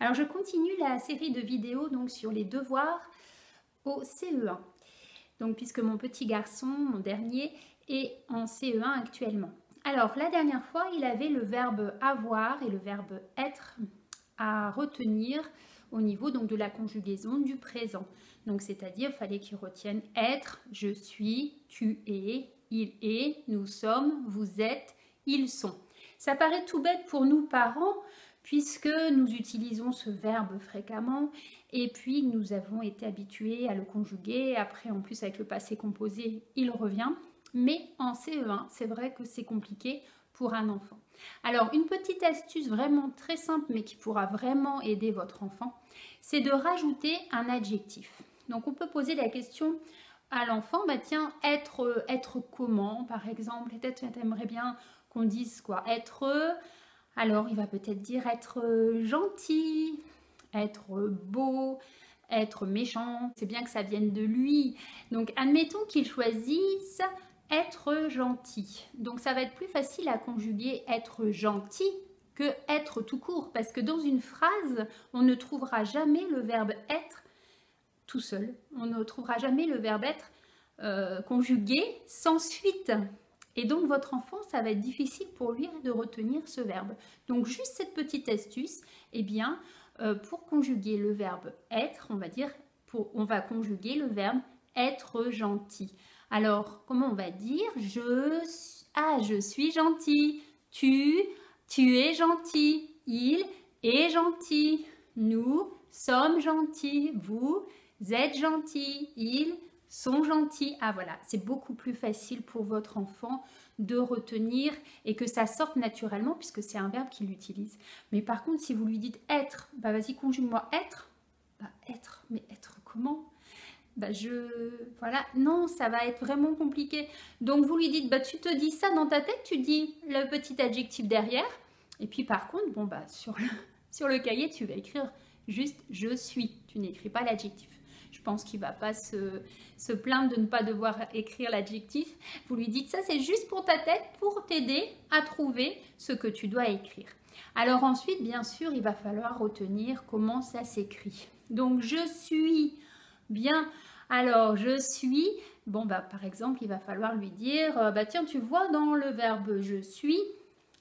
Alors je continue la série de vidéos donc sur les devoirs au CE1. Donc puisque mon petit garçon, mon dernier, est en CE1 actuellement. Alors la dernière fois, il avait le verbe avoir et le verbe être à retenir au niveau donc de la conjugaison du présent. Donc c'est-à-dire il fallait qu'il retienne être, je suis, tu es, il est, nous sommes, vous êtes, ils sont. Ça paraît tout bête pour nous parents puisque nous utilisons ce verbe fréquemment et puis nous avons été habitués à le conjuguer. Après, en plus, avec le passé composé, il revient. Mais en CE1, c'est vrai que c'est compliqué pour un enfant. Alors, une petite astuce vraiment très simple, mais qui pourra vraiment aider votre enfant, c'est de rajouter un adjectif. Donc, on peut poser la question à l'enfant, bah tiens, être comment, par exemple? Peut-être tu aimerais bien qu'on dise quoi? Être... Alors, il va peut-être dire être gentil, être beau, être méchant. C'est bien que ça vienne de lui. Donc, admettons qu'il choisisse être gentil. Donc, ça va être plus facile à conjuguer être gentil que être tout court. Parce que dans une phrase, on ne trouvera jamais le verbe être tout seul. On ne trouvera jamais le verbe être conjugué sans suite. Et donc, votre enfant, ça va être difficile pour lui de retenir ce verbe. Donc, juste cette petite astuce, eh bien, pour conjuguer le verbe être, on va dire, on va conjuguer le verbe être gentil. Alors, comment on va dire? Je suis gentil. Tu es gentil. Il est gentil. Nous sommes gentils. Vous êtes gentils. Ils sont gentils. Ah voilà, c'est beaucoup plus facile pour votre enfant de retenir et que ça sorte naturellement puisque c'est un verbe qu'il utilise. Mais par contre, si vous lui dites être, bah vas-y, conjugue-moi être. Bah être, mais être comment? Bah voilà, non, ça va être vraiment compliqué. Donc vous lui dites, bah tu te dis ça dans ta tête, tu dis le petit adjectif derrière. Et puis par contre, bon bah sur le cahier, tu vas écrire juste je suis. Tu n'écris pas l'adjectif. Je pense qu'il ne va pas se plaindre de ne pas devoir écrire l'adjectif. Vous lui dites ça, c'est juste pour ta tête, pour t'aider à trouver ce que tu dois écrire. Alors ensuite, bien sûr, il va falloir retenir comment ça s'écrit. Donc, je suis bien. Alors, je suis, bon, bah, par exemple, il va falloir lui dire, bah, tiens, tu vois dans le verbe je suis,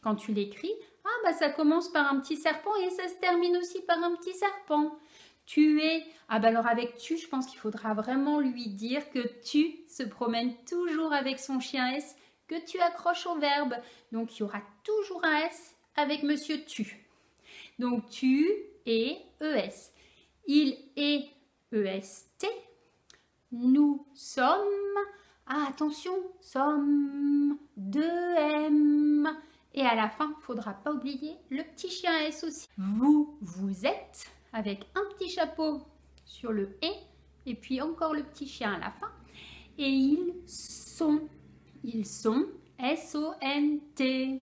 quand tu l'écris, ah, bah, ça commence par un petit serpent et ça se termine aussi par un petit serpent. Tu es, ah bah alors avec tu, je pense qu'il faudra vraiment lui dire que tu se promène toujours avec son chien S, que tu accroches au verbe. Donc il y aura toujours un S avec monsieur tu. Donc tu es ES. Il est EST. Nous sommes, ah attention, sommes 2M. Et à la fin, il ne faudra pas oublier le petit chien S aussi. Vous êtes, avec un petit chapeau sur le et puis encore le petit chien à la fin. Et ils sont S-O-N-T.